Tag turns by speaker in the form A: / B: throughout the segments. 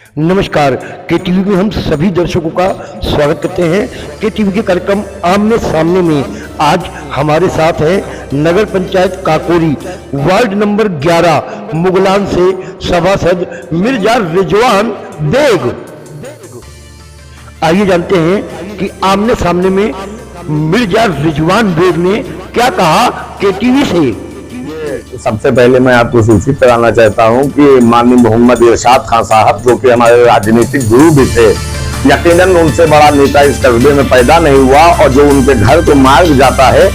A: नमस्कार। के टीवी में हम सभी दर्शकों का स्वागत करते हैं। के टीवी के कार्यक्रम आमने सामने में आज हमारे साथ है नगर पंचायत काकोरी वार्ड नंबर 11 मुगलान से सभासद मिर्जा रिजवान बेग। आइए जानते हैं कि आमने सामने में मिर्जा रिजवान बेग ने क्या कहा के टीवी से।
B: सबसे पहले मैं आपको सूचित कराना चाहता हूं कि माननीय मोहम्मद इरशाद खान साहब, जो कि हमारे राजनीतिक गुरु भी थे, यकीनन उनसे बड़ा नेता इस कस्बे में पैदा नहीं हुआ। और जो उनके घर को मार्ग जाता है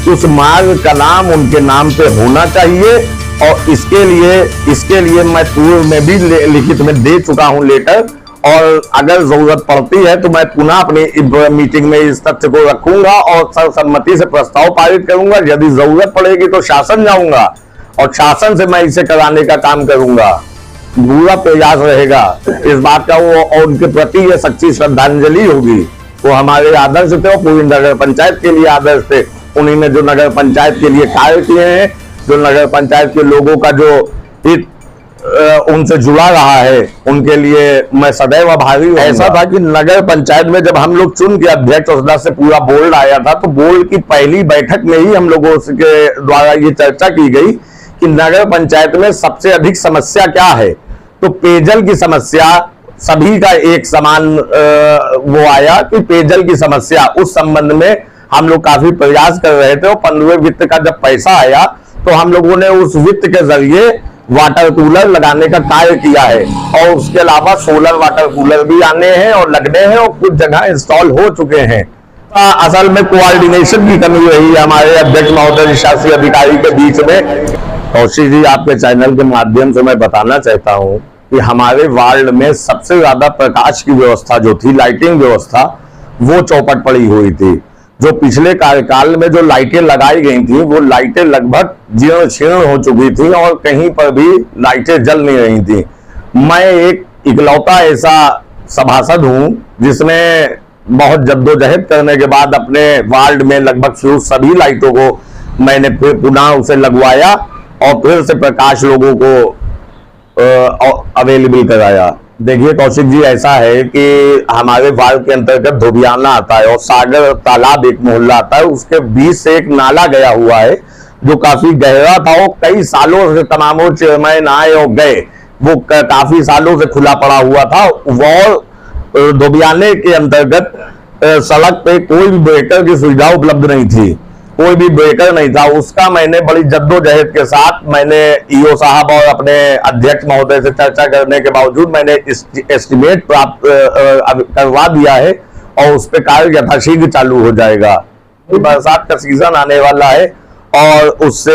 B: उस मार्ग का नाम उनके नाम पे होना चाहिए। और इसके लिए मैं पूर्व में भी लिखित में दे चुका हूं लेटर, और अगर जरूरत पड़ती है तो मैं पुनः अपनी मीटिंग में इस तथ्य को रखूंगा और सर्वसम्मति से प्रस्ताव पारित करूंगा। यदि जरूरत पड़ेगी तो शासन जाऊंगा और शासन से मैं इसे कराने का काम करूंगा। पूरा प्रयास रहेगा इस बात का, वो और उनके प्रति ये सच्ची श्रद्धांजलि होगी। वो हमारे आदर्श थे और पूरी नगर पंचायत के लिए आदर्श थे। उन्हीं ने जो नगर पंचायत के लिए कार्य किए हैं, जो नगर पंचायत के लोगों का जो हित उनसे जुड़ा रहा है, उनके लिए मैं सदैव आभारी हूं। ऐसा था कि नगर पंचायत में जब हम लोग चुन के अध्यक्ष और सदस्य पूरा बोर्ड आया था, तो बोर्ड की पहली बैठक में ही हम लोगों के द्वारा ये चर्चा की गई कि नगर पंचायत में सबसे अधिक समस्या क्या है। तो पेयजल की समस्या सभी का एक समान वो आया कि पेयजल की समस्या, उस संबंध में हम लोग काफी प्रयास कर रहे थे। और 15वें वित्त का जब पैसा आया तो हम लोगों ने उस वित्त के जरिए वाटर कूलर लगाने का कार्य किया है, और उसके अलावा सोलर वाटर कूलर भी आने हैं और लगने हैं और कुछ जगह इंस्टॉल हो चुके हैं। असल में कोऑर्डिनेशन की कमी रही है हमारे अध्यक्ष महोदय शासी अधिकारी के बीच में। कौशिक जी, आपके चैनल के माध्यम से मैं बताना चाहता हूं कि हमारे वार्ड में सबसे ज्यादा प्रकाश की व्यवस्था जो थी, लाइटिंग व्यवस्था, वो चौपट पड़ी हुई थी। जो पिछले कार्यकाल में जो लाइटें लगाई गई थी, वो लाइटें लगभग जीर्ण शीर्ण हो चुकी थी और कहीं पर भी लाइटें जल नहीं रही थी। मैं एक इकलौता ऐसा सभासद हूं जिसने बहुत जद्दोजहद करने के बाद अपने वार्ड में लगभग फ्यूज सभी लाइटों को मैंने फिर पुनः उसे लगवाया और फिर से प्रकाश लोगों को अवेलेबल कराया। देखिए कौशिक जी, ऐसा है कि हमारे वार्ड के अंतर्गत धोबियाना आता है और सागर तालाब एक मोहल्ला आता है, उसके बीच से एक नाला गया हुआ है जो काफी गहरा था। और कई सालों से तमाम चेयरमैन आए और गए, वो काफी सालों से खुला पड़ा हुआ था। वो धोबियाने के अंतर्गत सड़क पे कोई भी ब्रेकर की सुविधा उपलब्ध नहीं थी, कोई भी ब्रेकर नहीं था। उसका मैंने बड़ी जद्दोजहद के साथ मैंने ईओ साहब और अपने अध्यक्ष महोदय से चर्चा करने के बावजूद मैंने एस्टिमेट प्राप्त करवा दिया है और उस पर कार्य यथाशीघ्र चालू हो जाएगा। बरसात का सीजन आने वाला है और उससे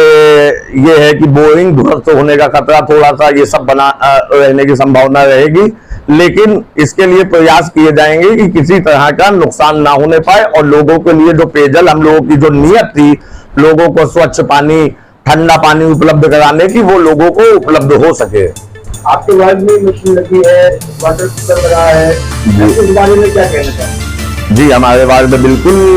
B: ये है कि बोरिंग ध्वस्त होने का खतरा थोड़ा सा ये सब बना रहने की संभावना रहेगी, लेकिन इसके लिए प्रयास किए जाएंगे कि किसी तरह का नुकसान ना होने पाए। और लोगों के लिए जो पेयजल, हम लोगों की जो नियत थी लोगों को स्वच्छ पानी, ठंडा पानी उपलब्ध कराने की, वो लोगों को उपलब्ध हो सके।
C: आपके वार्ड में मशीन लगी है, वाटर कूलर लगा है, इस बारे में क्या कहना चाहते हैं?
B: जी, हमारे वार्ड में बिल्कुल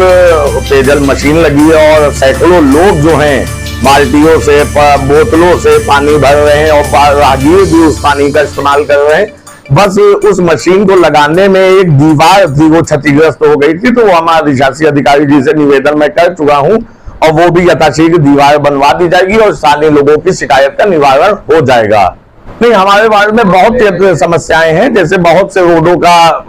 B: पेयजल मशीन लगी है और सैकड़ों लोग जो हैं बाल्टियों से, बोतलों से पानी भर रहे हैं और राहगीर भी उस पानी का इस्तेमाल कर रहे हैं। बस उस मशीन को लगाने में एक दीवार थी, वो क्षतिग्रस्त हो गई थी, तो वो हमारे अधिशासी अधिकारी जी से निवेदन मैं कर चुका हूं और वो भी यथाशीघ्र दीवार बनवा दी जाएगी और स्थानीय लोगों की शिकायत का निवारण हो जाएगा। नहीं, हमारे वार्ड में बहुत समस्याएं हैं, जैसे बहुत से रोडों का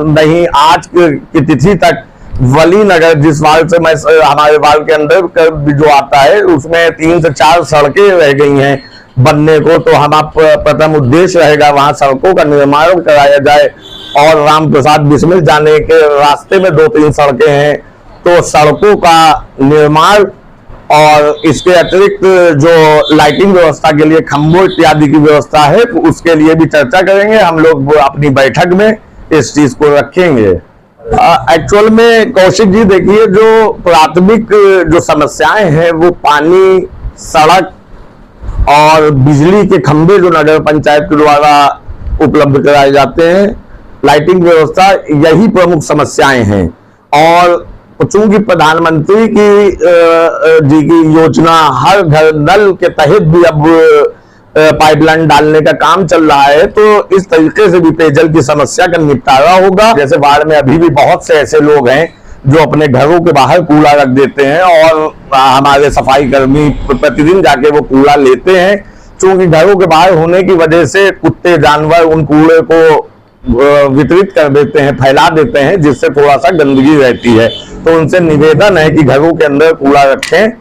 B: नहीं, आज की तिथि तक वली नगर, जिस वार्ड से मैं हमारे वार्ड के अंदर जो आता है, उसमें 3 से 4 सड़कें रह गई हैं बनने को। तो हम आप प्रथम उद्देश्य रहेगा वहां सड़कों का निर्माण कराया जाए। और राम प्रसाद बिस्मिल जाने के रास्ते में 2-3 सड़कें हैं, तो सड़कों का निर्माण और इसके अतिरिक्त जो लाइटिंग व्यवस्था के लिए खंभों इत्यादि की व्यवस्था है, उसके लिए भी चर्चा करेंगे। हम लोग अपनी बैठक में इस चीज को रखेंगे। एक्चुअल में कौशिक जी देखिए, जो प्राथमिक जो समस्याएं हैं वो पानी, सड़क और बिजली के खंभे जो नगर पंचायत के द्वारा उपलब्ध कराए जाते हैं, लाइटिंग व्यवस्था, यही प्रमुख समस्याएं हैं। और चूंकि प्रधानमंत्री की जी की योजना हर घर नल के तहत भी अब पाइपलाइन डालने का काम चल रहा है, तो इस तरीके से भी पेयजल की समस्या का निपटारा होगा। जैसे वार्ड में अभी भी बहुत से ऐसे लोग हैं जो अपने घरों के बाहर कूड़ा रख देते हैं और हमारे सफाई कर्मी प्रतिदिन जाके वो कूड़ा लेते हैं। चूंकि घरों के बाहर होने की वजह से कुत्ते जानवर उन कूड़े को वितरित कर देते हैं, फैला देते हैं, जिससे थोड़ा सा गंदगी रहती है। तो उनसे निवेदन है कि घरों के अंदर कूड़ा रखें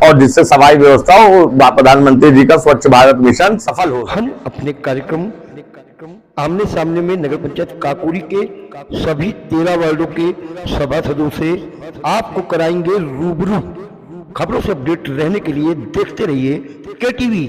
B: और जिससे सफाई व्यवस्था हो, प्रधानमंत्री जी का स्वच्छ भारत मिशन सफल हो।
A: हम अपने कार्यक्रम आमने सामने में नगर पंचायत काकोरी के सभी 13 वार्डों के सभासदों से आपको कराएंगे रूबरू। खबरों से अपडेट रहने के लिए देखते रहिए KTV।